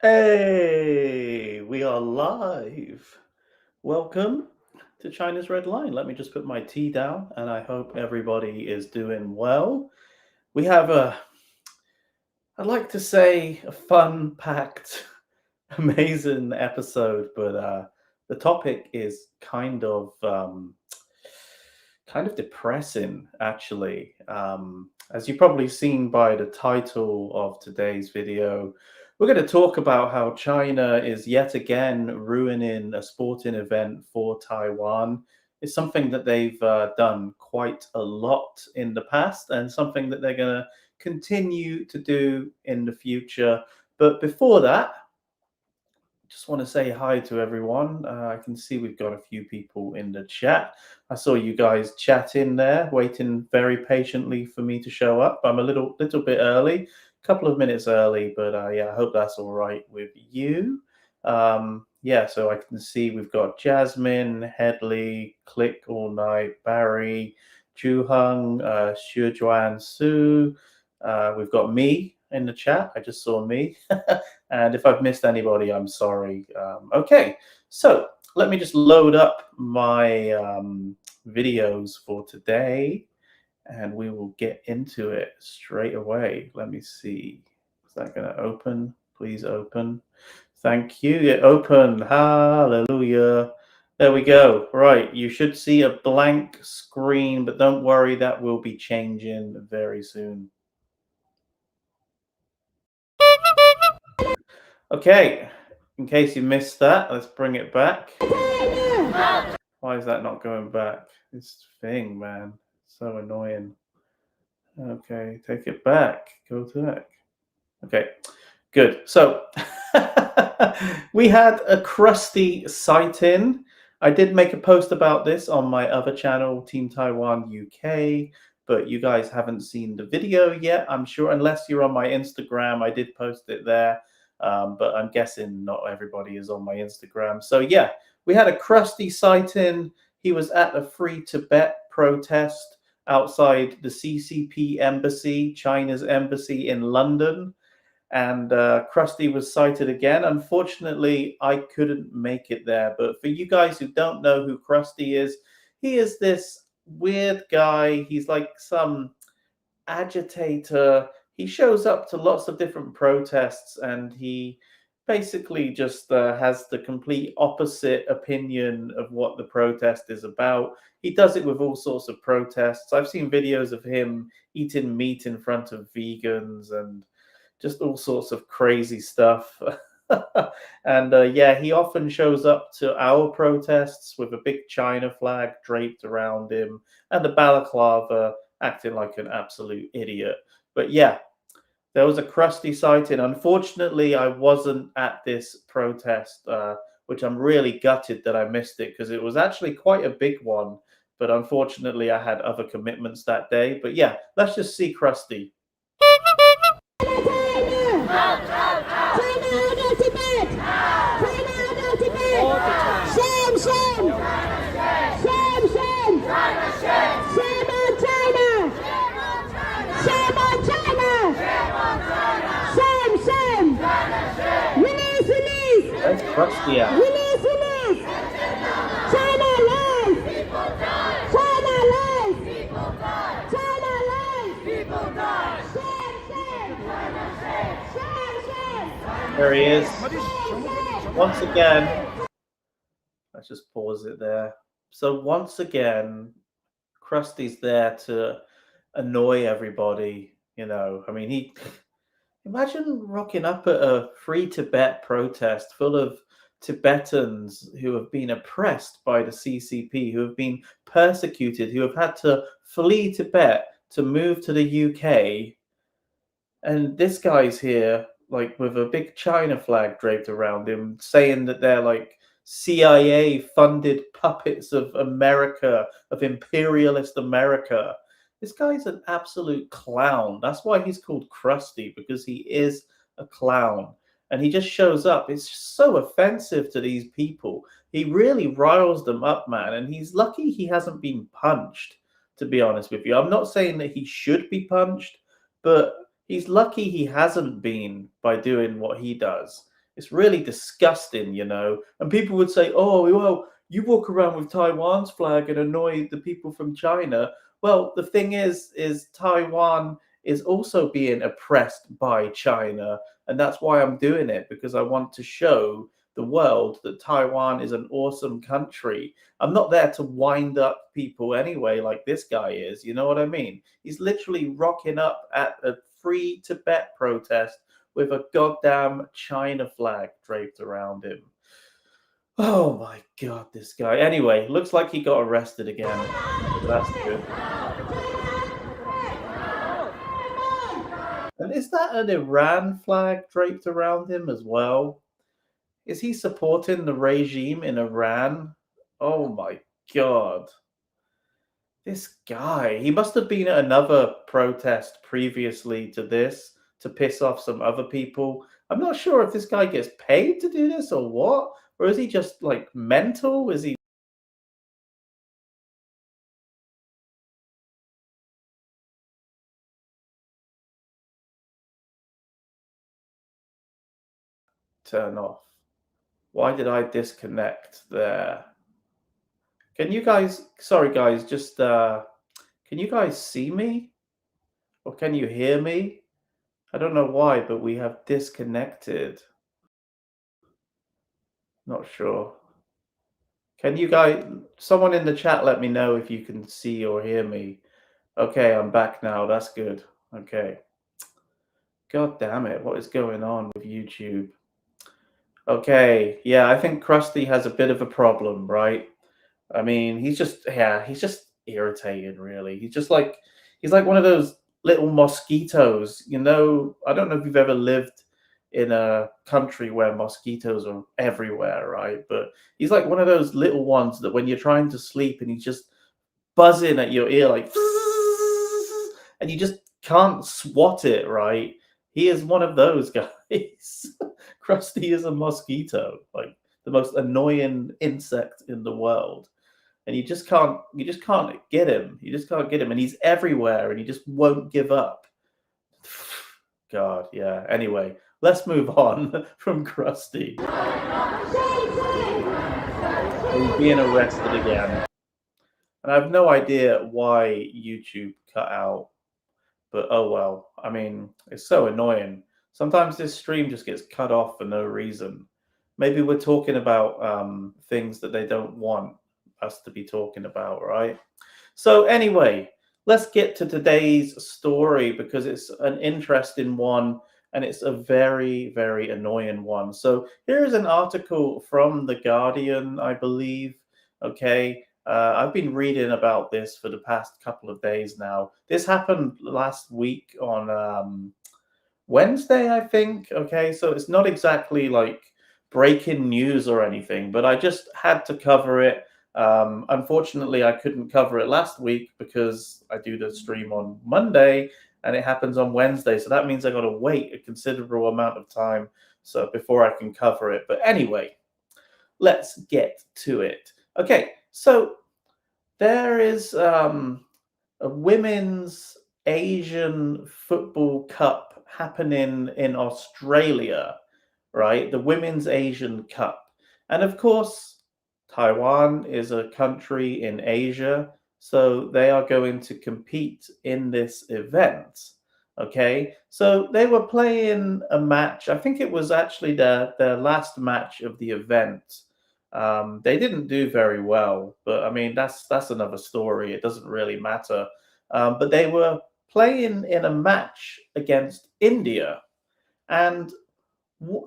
Hey, we are live. Welcome to China's Red Line. Let me just put my tea down and I hope everybody is doing well. We have I'd like to say, a fun packed, amazing episode, but the topic is kind of depressing, actually. As you've probably seen by the title of today's video, we're going to talk about how China is yet again ruining a sporting event for Taiwan. It's something that they've done quite a lot in the past and something that they're going to continue to do in the future. But before that, just want to say hi to everyone. I can see we've got a few people in the chat. I saw you guys chatting there, waiting very patiently for me to show up. I'm a little bit early, a couple of minutes early, but yeah, I hope that's all right with you. Yeah, so I can see we've got Jasmine, Headley, Click All Night, Barry, Chu Hung, Xue Juan Su. We've got me in the chat. I just saw me. And if I've missed anybody, I'm sorry. Okay, so let me just load up my videos for today and we will get into it straight away. Let me see. Is that going to open? Please open. Thank you. Yeah, open. Hallelujah. There we go. Right. You should see a blank screen, but don't worry, that will be changing very soon. Okay, in case you missed that, let's bring it back. Why is that not going back? This thing, man, so annoying. Okay, take it back. Go back. Okay, good. So we had a Crusty sighting. I did make a post about this on my other channel, Team Taiwan UK, but you guys haven't seen the video yet, I'm sure, unless you're on my Instagram. I did post it there, but I'm guessing not everybody is on my Instagram. So yeah, we had a Crusty sighting. He was at a Free Tibet protest outside the CCP embassy, China's embassy in London. And Krusty was sighted again. Unfortunately, I couldn't make it there. But for you guys who don't know who Krusty is, he is this weird guy. He's like some agitator. He shows up to lots of different protests and he basically just has the complete opposite opinion of what the protest is about. He does it with all sorts of protests. I've seen videos of him eating meat in front of vegans and just all sorts of crazy stuff. And yeah, he often shows up to our protests with a big China flag draped around him and the balaclava, acting like an absolute idiot. But yeah, there was a Crusty sighting. Unfortunately, I wasn't at this protest, which I'm really gutted that I missed it because it was actually quite a big one. But unfortunately, I had other commitments that day. But yeah, let's just see Crusty. That's Crusty out. China life! China life! China life! There he is. Once again, let's just pause it there. So once again, Krusty's there to annoy everybody. You know, I mean, he imagine rocking up at a Free Tibet protest full of Tibetans who have been oppressed by the CCP, who have been persecuted, who have had to flee Tibet to move to the UK. And this guy's here, like with a big China flag draped around him, saying that they're like CIA funded puppets of America, of imperialist America. This guy's an absolute clown. That's why he's called Krusty, because he is a clown. And he just shows up. It's just so offensive to these people. He really riles them up, man. And he's lucky he hasn't been punched, to be honest with you. I'm not saying that he should be punched, but he's lucky he hasn't been by doing what he does. It's really disgusting, And people would say, "Oh, well, you walk around with Taiwan's flag and annoy the people from China." Well, the thing is Taiwan is also being oppressed by China, and that's why I'm doing it, because I want to show the world that Taiwan is an awesome country. I'm not there to wind up people anyway, like this guy is. You know what I mean? He's literally rocking up at a free Tibet protest with a goddamn China flag draped around him. Oh my god, this guy. Anyway, looks like he got arrested again. So that's good. And is that an Iran flag draped around him as well? Is he supporting the regime in Iran? Oh my god. This guy, he must have been at another protest previously to this to piss off some other people. I'm not sure if this guy gets paid to do this or what, or is he just like mental? Is he turn off? Why did I disconnect there? Can you guys, sorry guys, just can you guys see me? Or can you hear me? I don't know why, but we have disconnected. Not sure. Can you guys, someone in the chat, let me know if you can see or hear me. Okay, I'm back now. That's good. Okay. God damn it. What is going on with YouTube? Okay. Yeah, I think Crusty has a bit of a problem, right? I mean, he's just irritated, really. He's like one of those little mosquitoes, I don't know if you've ever lived in a country where mosquitoes are everywhere, right? But he's like one of those little ones that when you're trying to sleep and he's just buzzing at your ear like and you just can't swat it, right? He is one of those guys. Krusty is a mosquito, like the most annoying insect in the world. And you just can't get him. You just can't get him. And he's everywhere and he just won't give up. God, yeah. Anyway, let's move on from Krusty. He's being arrested again. And I have no idea why YouTube cut out, but oh well. I mean, it's so annoying. Sometimes this stream just gets cut off for no reason. Maybe we're talking about things that they don't want us to be talking about, right? So anyway, let's get to today's story because it's an interesting one and it's a very, very annoying one. So here is an article from The Guardian, I believe. Okay. I've been reading about this for the past couple of days now. This happened last week on Wednesday, I think. Okay. So it's not exactly like breaking news or anything, but I just had to cover it. Unfortunately, I couldn't cover it last week because I do the stream on Monday and it happens on Wednesday. So that means I got to wait a considerable amount of time so before I can cover it. But anyway, let's get to it. Okay, so there is a women's Asian football cup happening in Australia, right? The Women's Asian Cup. And of course, Taiwan is a country in Asia, so they are going to compete in this event. Okay, so they were playing a match. I think it was actually their last match of the event. They didn't do very well, but I mean that's another story. It doesn't really matter. But they were playing in a match against India, and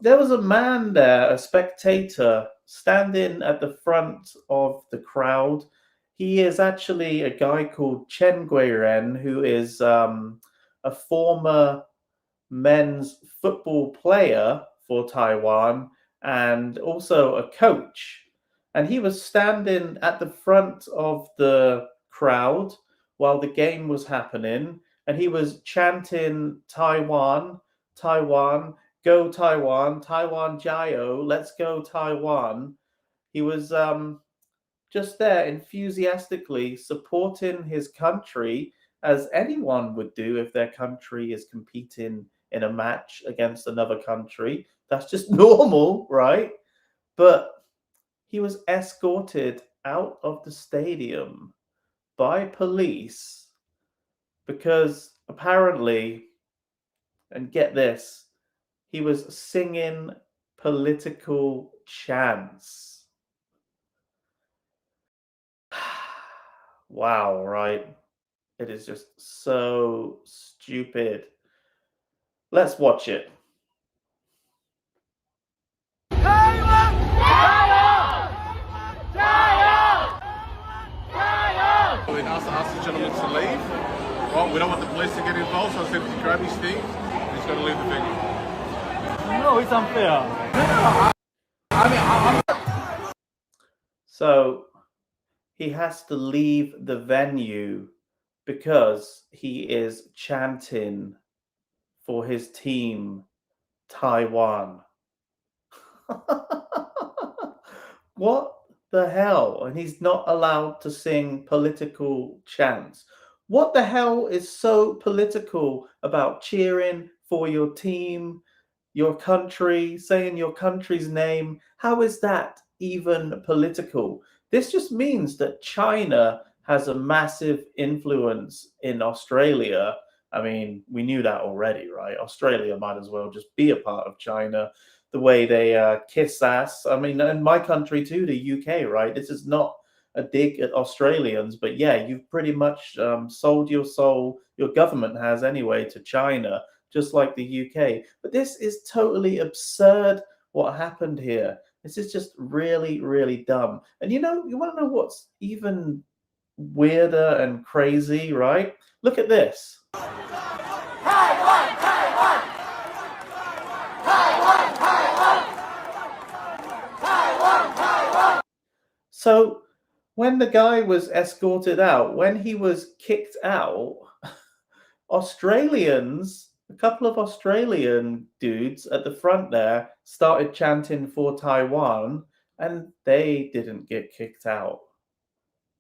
there was a man there, a spectator, standing at the front of the crowd. He is actually a guy called Chen Guiren, who is a former men's football player for Taiwan and also a coach. And he was standing at the front of the crowd while the game was happening. And he was chanting, Taiwan, Taiwan, go Taiwan, Taiwan Jayo, let's go Taiwan. He was just there enthusiastically supporting his country as anyone would do if their country is competing in a match against another country. That's just normal, right? But he was escorted out of the stadium by police because apparently, and get this, he was singing political chants. Wow, right? It is just so stupid. Let's watch it. We asked the gentleman to leave. Well, we don't want the police to get involved, so I said to grab his things, he's got to leave the venue. No, it's unfair. So he has to leave the venue because he is chanting for his team, Taiwan. What the hell? And he's not allowed to sing political chants. What the hell is so political about cheering for your team, your country, saying your country's name? How is that even political? This just means that China has a massive influence in Australia. I mean, we knew that already, right? Australia might as well just be a part of China. The way they kiss ass. I mean, in my country too, the UK, right? This is not a dig at Australians, but yeah, you've pretty much sold your soul, your government has anyway, to China, just like the UK. But this is totally absurd what happened here. This is just really, really dumb. And you want to know what's even weirder and crazy, right? Look at this. So when the guy was escorted out, when he was kicked out, Australians, a couple of Australian dudes at the front there started chanting for Taiwan, and they didn't get kicked out.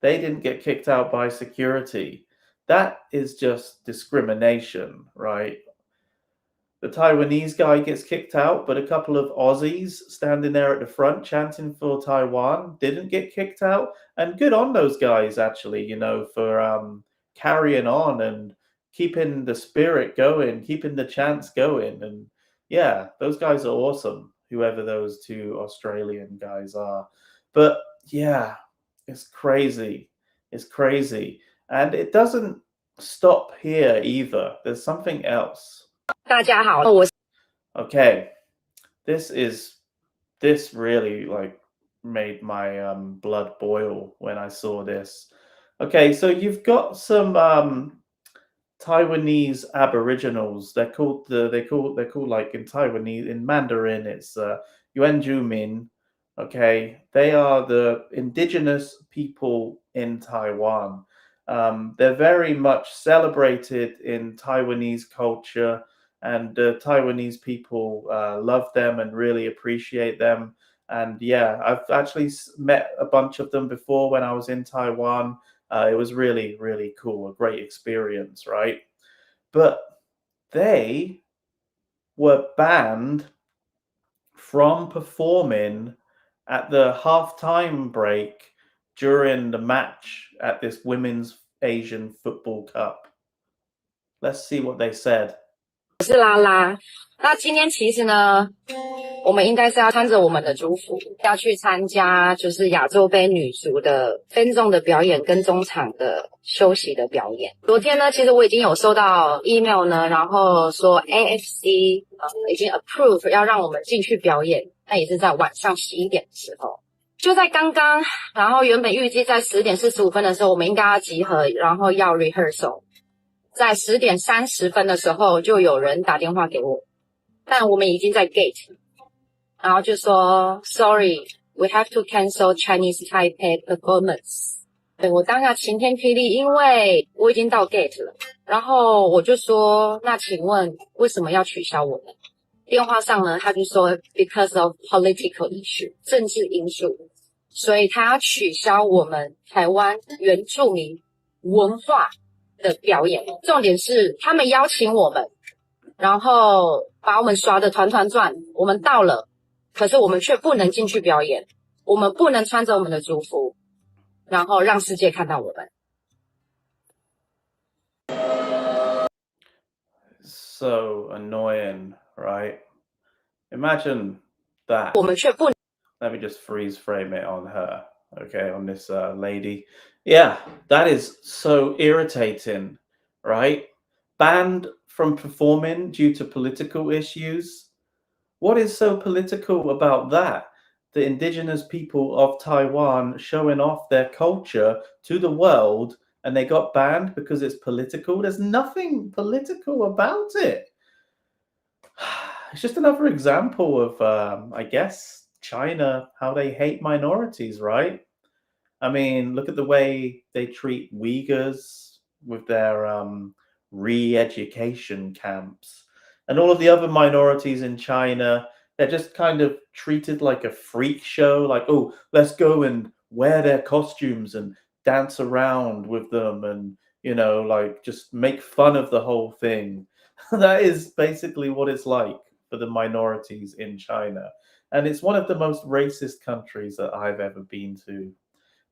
They didn't get kicked out by security. That is just discrimination, right? The Taiwanese guy gets kicked out, but a couple of Aussies standing there at the front chanting for Taiwan didn't get kicked out. And good on those guys, actually, for carrying on and keeping the spirit going, keeping the chants going. And yeah, those guys are awesome, whoever those two Australian guys are. But yeah, it's crazy. It's crazy. And it doesn't stop here either. There's something else. 大家好，我是 Okay, this really made my blood boil when I saw this. Okay, so you've got some Taiwanese Aboriginals. They're called like in Taiwanese, in Mandarin it's Yuan Min. Okay, they are the indigenous people in Taiwan. They're very much celebrated in Taiwanese culture, and Taiwanese people love them and really appreciate them. And yeah, I've actually met a bunch of them before when I was in Taiwan. It was really, really cool, a great experience, right? But they were banned from performing at the halftime break during the match at this Women's Asian Football Cup. Let's see what they said. 我是拉拉。那今天其实呢，我们应该是要穿着我们的族服，要去参加就是亚洲杯女足的分众的表演跟中场的休息的表演。昨天呢，其实我已经有收到 email 呢，然后说 AFC 已经 approve 要让我们进去表演，那也是在晚上11点的时候。就在刚刚，然后原本预计在10点45分的时候，我们应该要集合，然后要 rehearsal。在10点30分的时候，就有人打电话给我，但我们已经在 gate， 然后就说 Sorry, we have to cancel Chinese Taipei performance。对，我当下晴天霹雳，因为我已经到 gate 了，然后我就说，那请问为什么要取消我们？电话上呢，他就说 because of political issue， 政治因素，所以他要取消我们台湾原住民文化的表演。重点是他们邀请我们，然后把我们耍得团团转。我们到了，可是我们却不能进去表演，我们不能穿着我们的族服，然后让世界看到我们。So annoying, right? Imagine that. 我们却不 Let me just freeze frame it on her, okay, on this lady. Yeah, that is so irritating, right? Banned from performing due to political issues. What is so political about that? The indigenous people of Taiwan showing off their culture to the world and they got banned because it's political. There's nothing political about it. It's just another example of, I guess, China, how they hate minorities, right? I mean, look at the way they treat Uyghurs with their re-education camps. And all of the other minorities in China, they're just kind of treated like a freak show, like, oh, let's go and wear their costumes and dance around with them and, like just make fun of the whole thing. That is basically what it's like for the minorities in China. And it's one of the most racist countries that I've ever been to.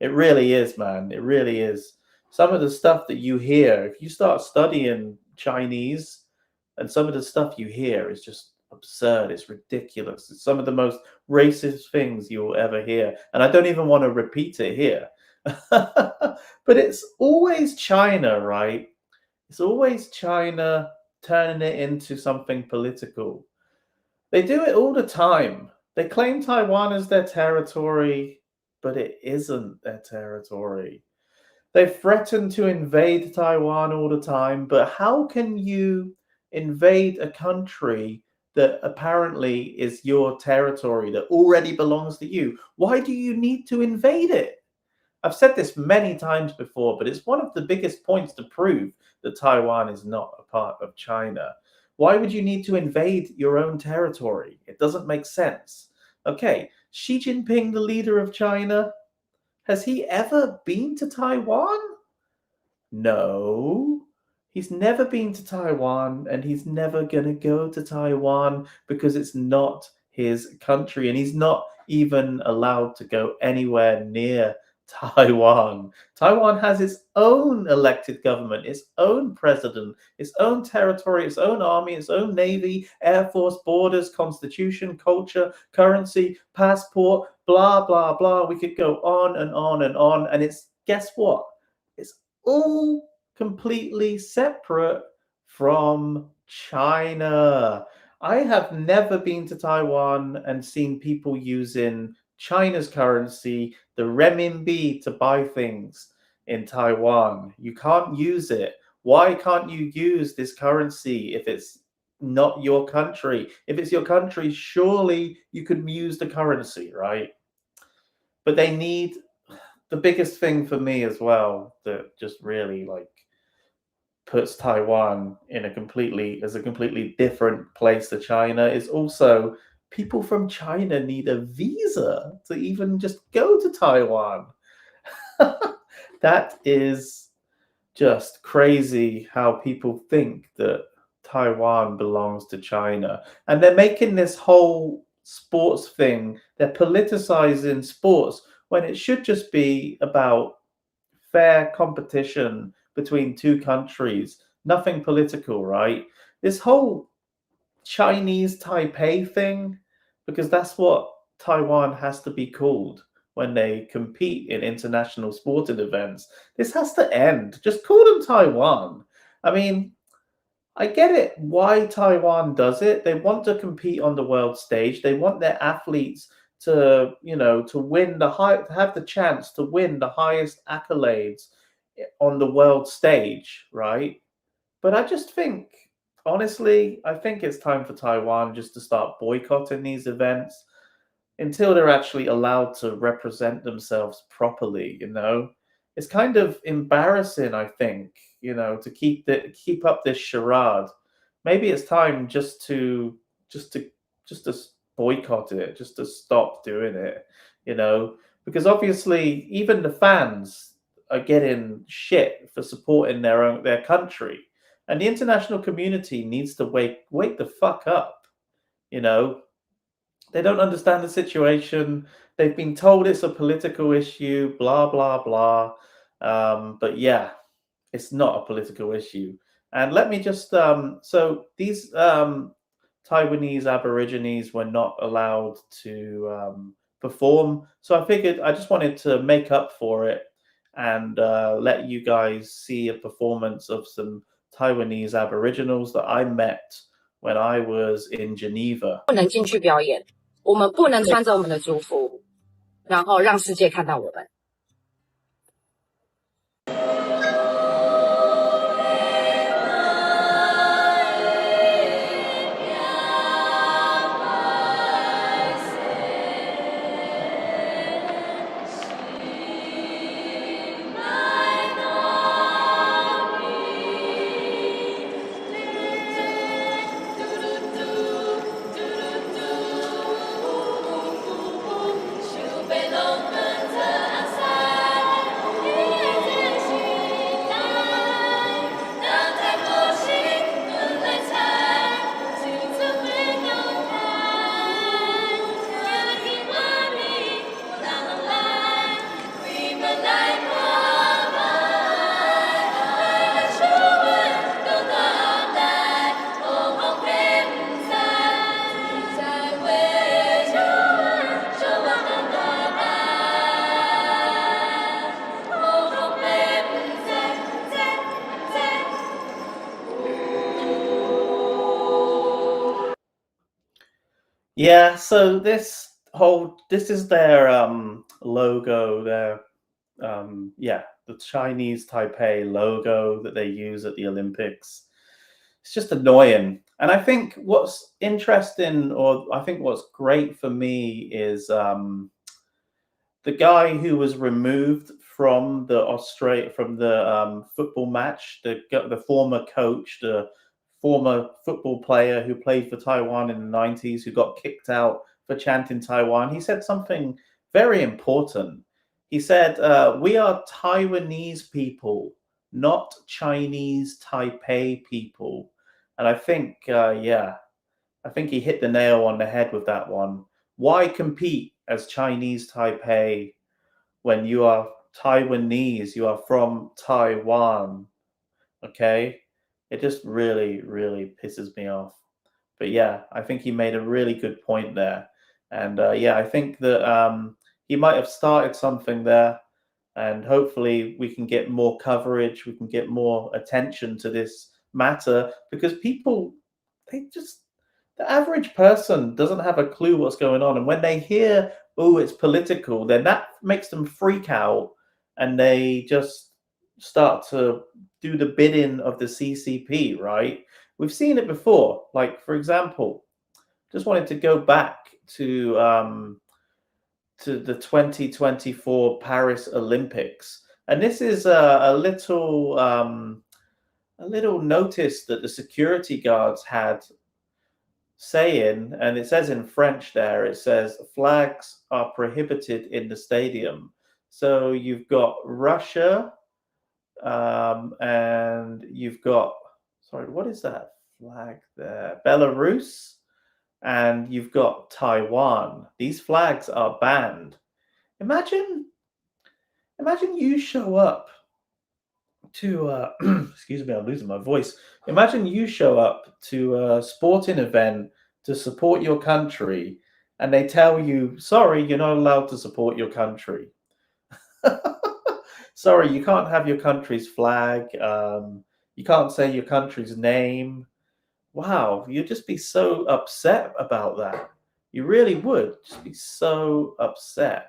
It really is, man. It really is. Some of the stuff that you hear, if you start studying Chinese, and some of the stuff you hear is just absurd. It's ridiculous. It's some of the most racist things you'll ever hear. And I don't even want to repeat it here. But it's always China, right? It's always China turning it into something political. They do it all the time. They claim Taiwan as their territory, but it isn't their territory. They threaten to invade Taiwan all the time, but how can you invade a country that apparently is your territory, that already belongs to you? Why do you need to invade it? I've said this many times before, but it's one of the biggest points to prove that Taiwan is not a part of China. Why would you need to invade your own territory? It doesn't make sense. Okay, Xi Jinping, the leader of China, has he ever been to Taiwan? No. He's never been to Taiwan, and he's never going to go to Taiwan because it's not his country, and he's not even allowed to go anywhere near Taiwan. Taiwan has its own elected government, its own president, its own territory, its own army, its own navy, air force, borders, constitution, culture, currency, passport, blah, blah, blah. We could go on and on and on. And it's, guess what? It's all completely separate from China. I have never been to Taiwan and seen people using China's currency, the renminbi, to buy things in Taiwan. You can't use it. Why can't you use this currency if it's not your country? If it's your country, surely you could use the currency, right? But they need, the biggest thing for me as well that just really puts Taiwan in a completely different place to China is also people from China need a visa to even just go to Taiwan. That is just crazy how people think that Taiwan belongs to China. And they're making this whole sports thing, they're politicizing sports when it should just be about fair competition between two countries, nothing political, right? This whole Chinese Taipei thing, because that's what Taiwan has to be called when they compete in international sporting events. This has to end. Just call them Taiwan. I mean, I get it why Taiwan does it. They want to compete on the world stage. They want their athletes to, to win to have the chance to win the highest accolades on the world stage, right? But I just think, honestly, I think it's time for Taiwan just to start boycotting these events until they're actually allowed to represent themselves properly, It's kind of embarrassing, I think, to keep up this charade. Maybe it's time just to boycott it, just to stop doing it, because obviously even the fans are getting shit for supporting their country. And the international community needs to wake the fuck up. You know, they don't understand the situation. They've been told it's a political issue, blah, blah, blah. But yeah, it's not a political issue. And let me just, so these Taiwanese Aborigines were not allowed to perform. So I figured I just wanted to make up for it and let you guys see a performance of some Taiwanese Aboriginals that I met when I was in Geneva. 不能进去表演，我们不能穿着我们的族服，然后让世界看到我们。Yeah, so this is their logo, their the Chinese Taipei logo that they use at the Olympics. It's just annoying. And I think what's interesting, or I think what's great for me, is the guy who was removed from the football match, the former coach, the former football player who played for Taiwan in the 90s, who got kicked out for chanting Taiwan. He said something very important. He said, we are Taiwanese people, not Chinese Taipei people. And I think, I think he hit the nail on the head with that one. Why compete as Chinese Taipei when you are Taiwanese? You are from Taiwan, okay? It just really, really pisses me off. But yeah, I think he made a really good point there. And I think that he might have started something there. And hopefully we can get more coverage. We can get more attention to this matter, because people, the average person doesn't have a clue what's going on. And when they hear, oh, it's political, then that makes them freak out. And they just start to do the bidding of the CCP, right? We've seen it before. Like, for example, just wanted to go back to the 2024 Paris Olympics, and this is a little notice that the security guards had saying, and it says in French there, it says flags are prohibited in the stadium. So you've got Russia, and you've got, sorry, what is that flag there? Belarus, and you've got Taiwan. These flags are banned. Imagine you show up to excuse me, I'm losing my voice. Imagine you show up to a sporting event to support your country, and they tell you, sorry, you're not allowed to support your country. Sorry, you can't have your country's flag. You can't say your country's name. Wow, you'd just be so upset about that. You really would just be so upset.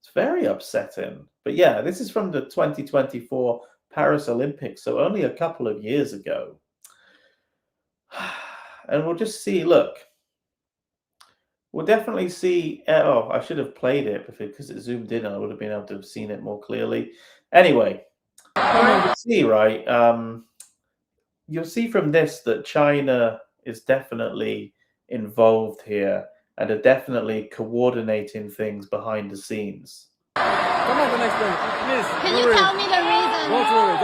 It's very upsetting. But yeah, this is from the 2024 Paris Olympics, so only a couple of years ago. And we'll just see, look. We'll definitely see. Oh, I should have played it because it zoomed in and I would have been able to have seen it more clearly. Anyway, you'll see, right? You'll see from this that China is definitely involved here and are definitely coordinating things behind the scenes. Come on, gonna explain. Please. Can you tell me the reason? Don't worry.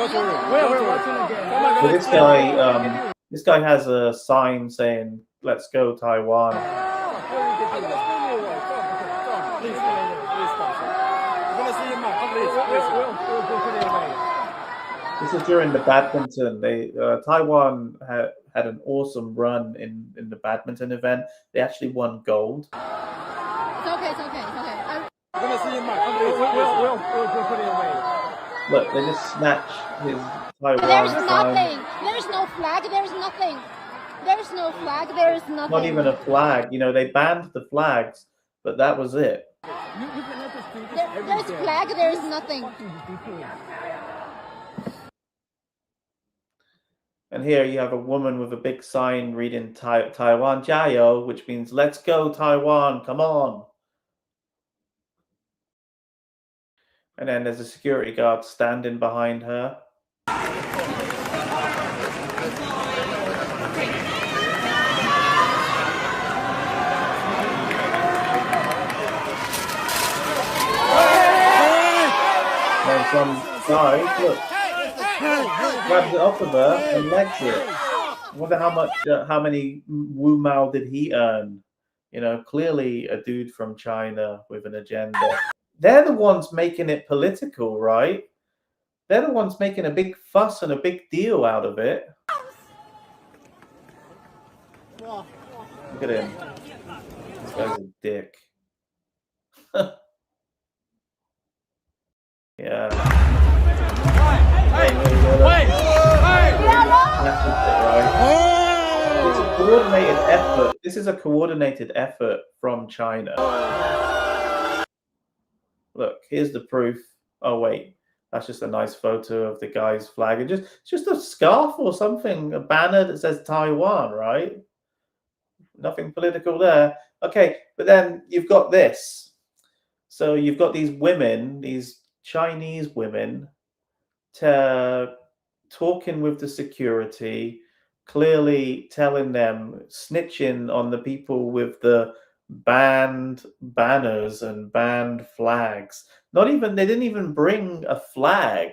We're watching again. Come on, Well, gonna this guy has a sign saying "Let's go Taiwan." Please stop. I'm gonna see your mouth. Please. We'll put it away. This is during the badminton. Taiwan had an awesome run in the badminton event. They actually won gold. It's okay. I'm gonna see your mouth. We'll put it away. Look, they just snatched his Taiwan There's sign. nothing. There's no flag. There's nothing. There's no flag. There's nothing. Not even a flag. You know, they banned the flags, but that was it. You cannot just do this There's flag. There's nothing. And here you have a woman with a big sign reading Taiwan Jiao, which means let's go Taiwan, come on. And then there's a security guard standing behind her. And some guy, look, grabs it off of her and legs it. I wonder how many Wu Mao did he earn? You know, clearly a dude from China with an agenda. They're the ones making it political, right? They're the ones making a big fuss and a big deal out of it. Look at him. This guy's a dick. Yeah. It's a coordinated effort. This is a coordinated effort from China. Look, here's the proof. Oh wait, that's just a nice photo of the guy's flag. It's just a scarf or something, a banner that says Taiwan, right? Nothing political there. Okay, but then you've got this. So you've got these women, these Chinese women, talking with the security, clearly telling them, snitching on the people with the banned banners and banned flags. They didn't even bring a flag.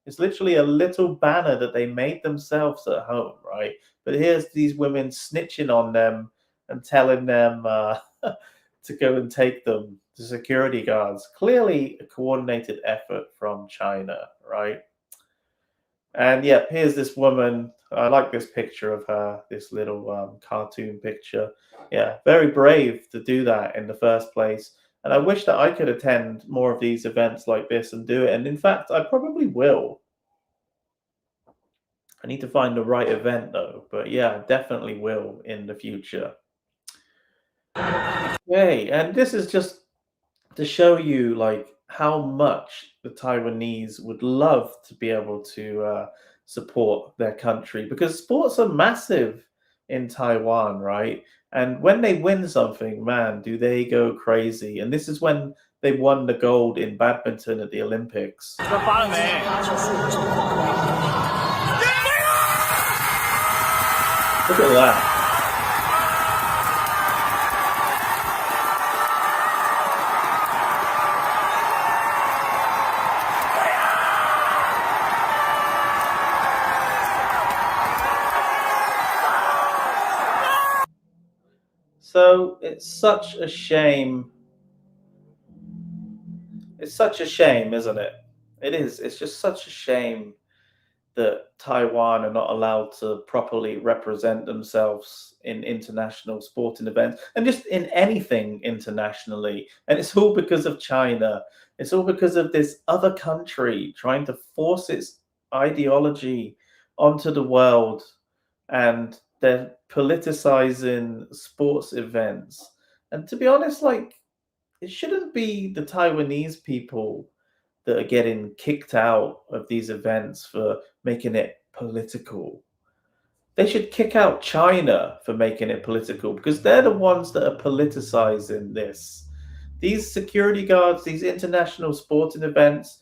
It's literally a little banner that they made themselves at home, right? But here's these women snitching on them and telling them to go and take them to security guards. Clearly a coordinated effort from China, right? And yeah, here's this woman. I like this picture of her, this little cartoon picture. Yeah, very brave to do that in the first place. And I wish that I could attend more of these events like this and do it. And in fact, I probably will. I need to find the right event though. But yeah, I definitely will in the future. Okay, and this is just to show you like how much the Taiwanese would love to be able to support their country, because sports are massive in Taiwan, right? And when they win something, man, do they go crazy. And this is when they won the gold in badminton at the Olympics. Look at that. So it's such a shame. It's such a shame, isn't it? It is. It's just such a shame that Taiwan are not allowed to properly represent themselves in international sporting events and just in anything internationally. And it's all because of China. It's all because of this other country trying to force its ideology onto the world, and they're politicizing sports events. And to be honest, like, it shouldn't be the Taiwanese people that are getting kicked out of these events for making it political. They should kick out China for making it political, because they're the ones that are politicizing this. These security guards, these international sporting events,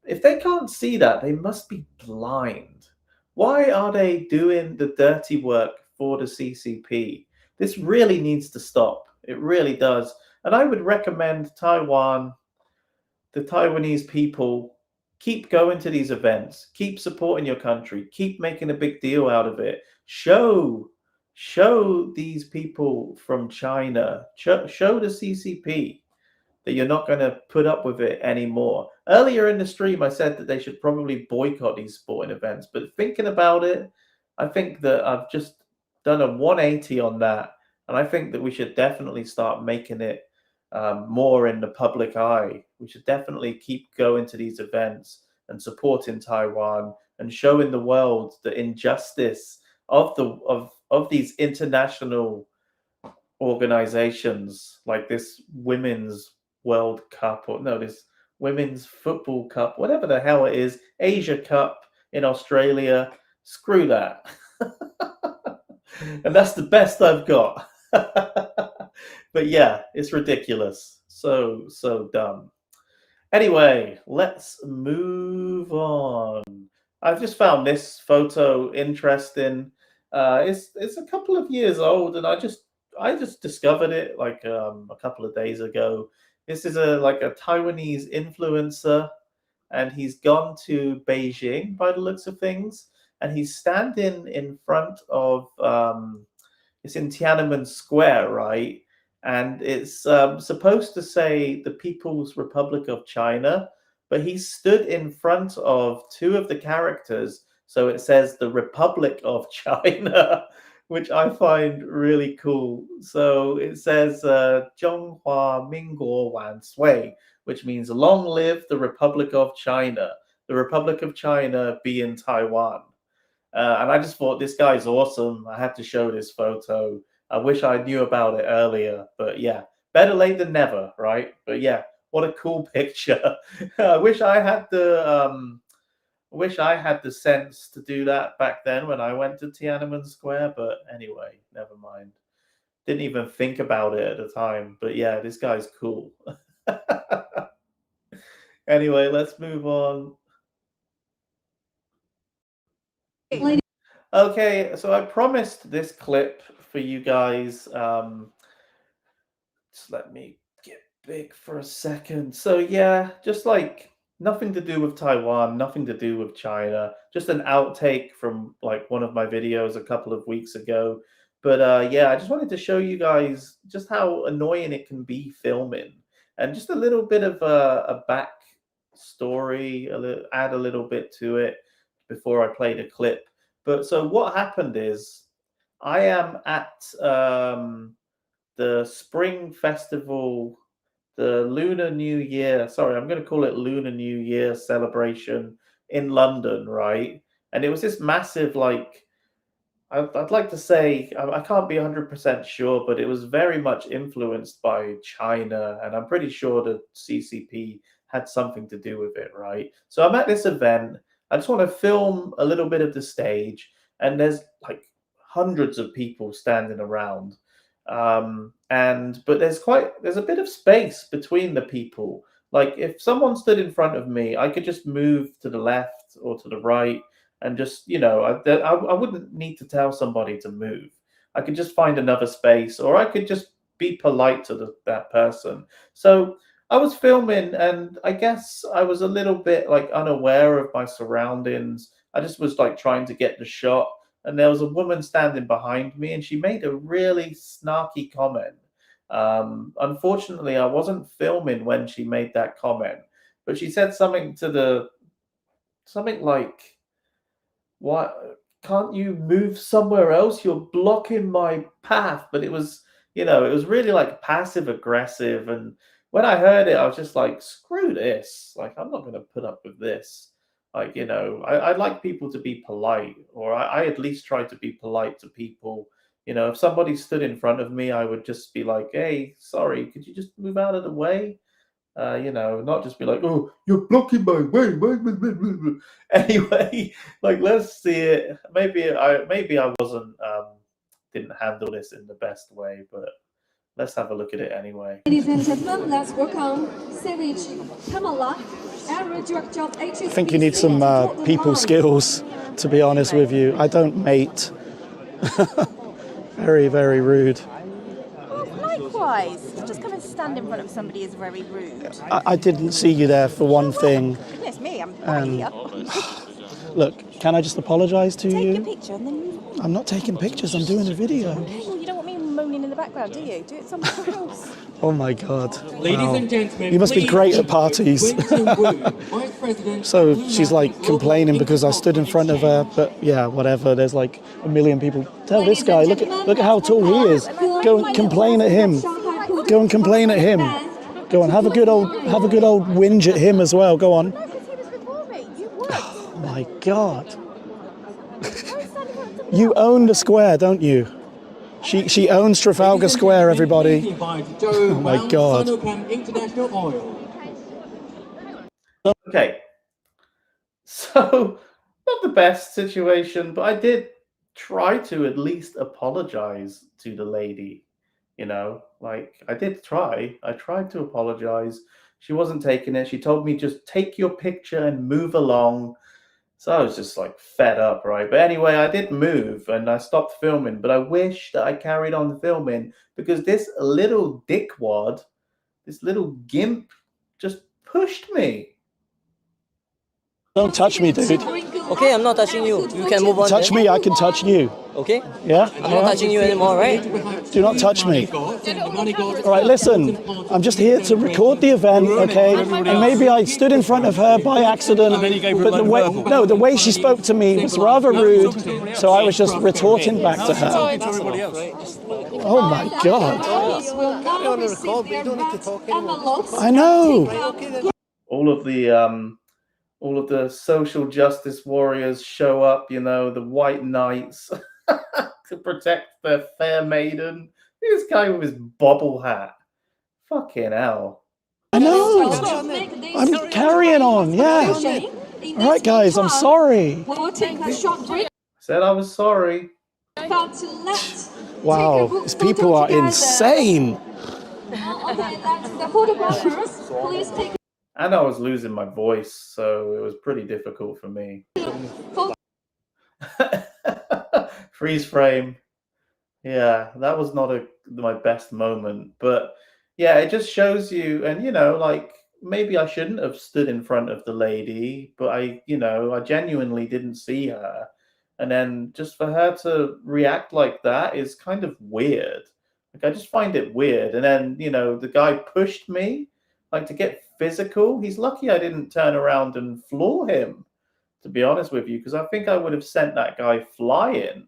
if they can't see that, they must be blind. Why are they doing the dirty work for the CCP? This really needs to stop. It really does. And I would recommend Taiwan the Taiwanese people, keep going to these events, keep supporting your country, keep making a big deal out of it. Show these people from China, show the CCP that you're not going to put up with it anymore. Earlier in the stream, I said that they should probably boycott these sporting events, but thinking about it, I think that I've just done a 180 on that, and I think that we should definitely start making it more in the public eye. We should definitely keep going to these events and supporting Taiwan and showing the world the injustice of these international organizations, like this Women's World Cup, or no, this Women's Football Cup, whatever the hell it is, Asia Cup in Australia. Screw that. And that's the best I've got. But yeah, it's ridiculous. So dumb. Anyway, let's move on. I've just found this photo interesting. It's a couple of years old, and I just discovered it like a couple of days ago. This is a Taiwanese influencer, and he's gone to Beijing by the looks of things, and he's standing in front of it's in Tiananmen Square, right? And it's supposed to say the People's Republic of China, but he stood in front of two of the characters, so it says the Republic of China, which I find really cool. So it says Zhonghua Mingguo Wan Sui, which means long live the Republic of China. The Republic of China being Taiwan. And I just thought this guy's awesome. I had to show this photo. I wish I knew about it earlier, but yeah, better late than never, right? But yeah, what a cool picture. I wish I had the sense to do that back then when I went to Tiananmen Square, but anyway, never mind. Didn't even think about it at the time, but yeah, this guy's cool. Anyway, let's move on. Okay, so I promised this clip for you guys. Just let me get big for a second. So yeah, just like nothing to do with Taiwan, nothing to do with China, just an outtake from like one of my videos a couple of weeks ago. But yeah, I just wanted to show you guys just how annoying it can be filming, and just a little bit of a back story, add a little bit to it before I play the clip. But so what happened is I am at the Spring Festival, the Lunar New Year. Sorry, I'm going to call it Lunar New Year celebration in London, right? And it was this massive, like, I'd like to say, I can't be 100% sure, but it was very much influenced by China. And I'm pretty sure the CCP had something to do with it, right? So I'm at this event. I just want to film a little bit of the stage, and there's like hundreds of people standing around. But there's a bit of space between the people. Like if someone stood in front of me, I could just move to the left or to the right, and just, I wouldn't need to tell somebody to move. I could just find another space, or I could just be polite to that person. So I was filming, and I guess I was a little bit like unaware of my surroundings. I just was like trying to get the shot, and there was a woman standing behind me, and she made a really snarky comment. Unfortunately, I wasn't filming when she made that comment, but she said something like, "What? Can't you move somewhere else? You're blocking my path." But it was really like passive aggressive, and when I heard it, I was just like, screw this. Like, I'm not going to put up with this. Like, I'd like people to be polite, or I at least try to be polite to people. If somebody stood in front of me, I would just be like, hey, sorry, could you just move out of the way? Not just be like, oh, you're blocking my way. Anyway, like, let's see it. Maybe I wasn't, didn't handle this in the best way, but let's have a look at it anyway. Ladies and gentlemen, let's welcome Savage Kamala, Area Director of HSBC. I think you need some people skills, to be honest with you. I don't mate. Very, very rude. Well, likewise. Just come and stand in front of somebody is very rude. I didn't see you there for one thing. Goodness me, I'm right here. Look, can I just apologise to Take you? your picture and then move on. I'm not taking pictures, I'm doing a video. Okay, well, you don't want me moaning in the background, do you? Do it somewhere else. Oh my God. Ladies Wow. and gentlemen, You must be please great at parties. Winston Wu, Vice President So of Blue she's like Mountain Global complaining because I stood in front of her, Intercultural but yeah, whatever. There's like a million people. Tell this Ladies guy, and look gentlemen, at how tall he is. Go and complain at him. Go and complain at him. Go on, have a good old whinge at him as well. Go on. No, because he was before me. You would. Oh my God. You own the square, don't you? She owns Trafalgar Square, everybody. Oh my God. International Oil. Okay. So, not the best situation, but I did try to at least apologize to the lady. You know, like I did try. I tried to apologize. She wasn't taking it. She told me just take your picture and move along. So I was just like fed up, right? But anyway, I did move and I stopped filming, but I wish that I carried on filming because this little dickwad, this little gimp just pushed me. Don't touch me, dude. Okay, I'm not touching you. You can move on. Touch me, I can touch you. Okay? Yeah? I'm not touching you anymore, right? Do not touch me. All right, listen. I'm just here to record the event, okay? And maybe I stood in front of her by accident, but the way she spoke to me was rather rude, so I was just retorting back to her. Oh my God. I know. All of the social justice warriors show up, you know, the white knights to protect their fair maiden. This guy with his bobble hat. Fucking hell. I know. I'm carrying on, yeah. All right, guys, I'm sorry. I said I was sorry. Wow, these people are insane. The photographers, please take. And I was losing my voice, so it was pretty difficult for me. Freeze frame. Yeah, that was not my best moment. But yeah, it just shows you, and you know, like maybe I shouldn't have stood in front of the lady, but I genuinely didn't see her. And then just for her to react like that is kind of weird. Like I just find it weird. And then, you know, the guy pushed me, like to get physical. He's lucky I didn't turn around and floor him, to be honest with you, because I think I would have sent that guy flying.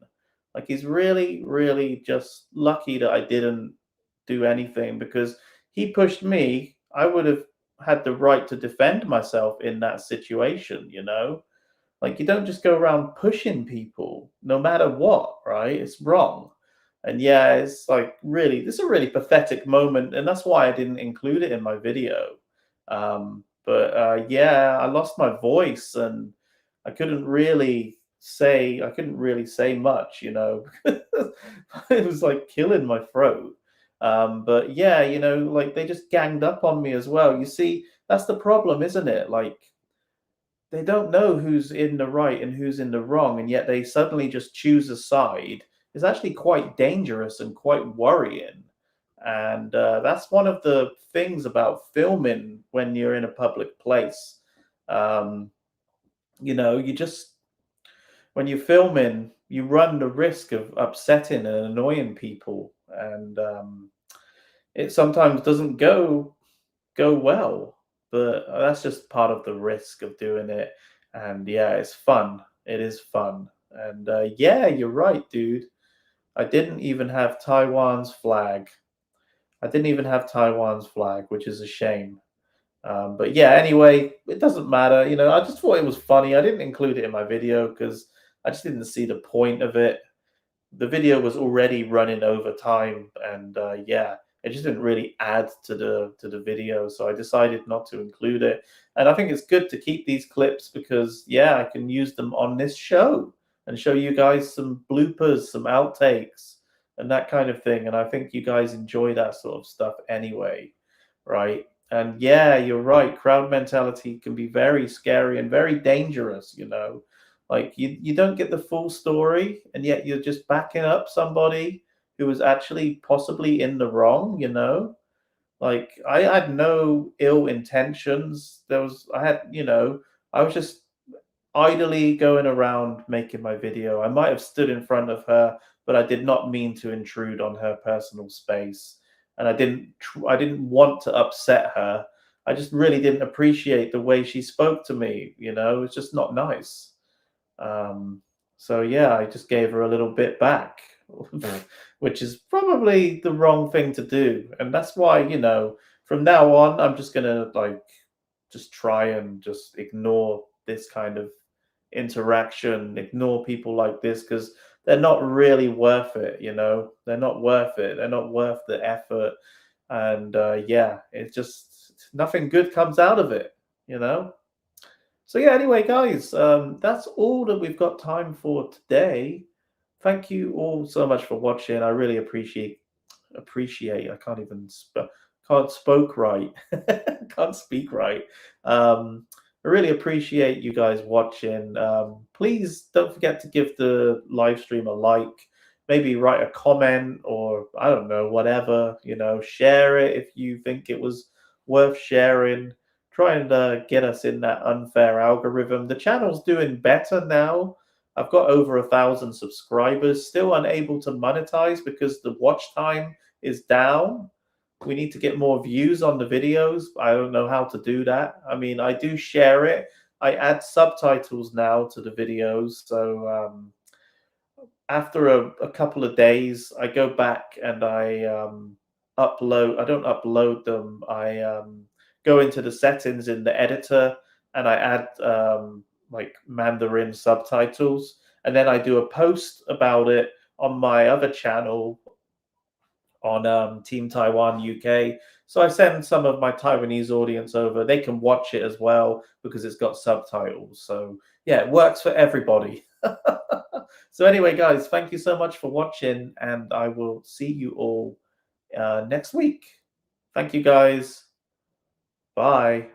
Like he's really, really just lucky that I didn't do anything, because he pushed me. I would have had the right to defend myself in that situation, you know? Like you don't just go around pushing people no matter what, right? It's wrong. And yeah, it's like really, this is a really pathetic moment, and that's why I didn't include it in my video. Yeah, I lost my voice and I couldn't really say much, you know. It was like killing my throat. But yeah, you know, like they just ganged up on me as well. You see, that's the problem, isn't it? Like they don't know who's in the right and who's in the wrong, and yet they suddenly just choose a side. It's actually quite dangerous and quite worrying. And that's one of the things about filming when you're in a public place. You know, when you're filming, you run the risk of upsetting and annoying people. And it sometimes doesn't go well. But that's just part of the risk of doing it. And yeah, it's fun. It is fun. And yeah, you're right, dude. I didn't even have Taiwan's flag. Which is a shame. But yeah, anyway, it doesn't matter. You know, I just thought it was funny. I didn't include it in my video because I just didn't see the point of it. The video was already running over time, and yeah, it just didn't really add to the video. So I decided not to include it. And I think it's good to keep these clips because yeah, I can use them on this show and show you guys some bloopers, some outtakes, and that kind of thing. And I think you guys enjoy that sort of stuff anyway, right? And yeah, you're right. Crowd mentality can be very scary and very dangerous, you know. Like you don't get the full story, and yet you're just backing up somebody who was actually possibly in the wrong, you know. Like, I had no ill intentions. I was just idly going around making my video. I might have stood in front of her, but I did not mean to intrude on her personal space, and I didn't want to upset her. I just really didn't appreciate the way she spoke to me. It's just not nice. So yeah, I just gave her a little bit back, which is probably the wrong thing to do. And that's why, from now on, I'm just gonna just try and just ignore this kind of interaction, ignore people like this, because they're not really worth it. They're not worth it. They're not worth the effort. And yeah, it's just nothing good comes out of it. So yeah, anyway, guys, that's all that we've got time for today. Thank you all so much for watching. I really appreciate. I can't even can't spoke right. Can't speak right. I really appreciate you guys watching. Please don't forget to give the live stream a like. Maybe write a comment, or I don't know, whatever. Share it if you think it was worth sharing. Try and get us in that unfair algorithm. The channel's doing better now. I've got over 1,000 subscribers, still unable to monetize because the watch time is down. We need to get more views on the videos. I don't know how to do that. I mean, I do share it. I add subtitles now to the videos. So after a couple of days, I go back and I upload. I don't upload them. I go into the settings in the editor and I add like Mandarin subtitles, and then I do a post about it on my other channel on Team Taiwan UK. So I send some of my Taiwanese audience over. They can watch it as well because it's got subtitles. So yeah, it works for everybody. So anyway, guys, thank you so much for watching, and I will see you all next week. Thank you, guys. Bye.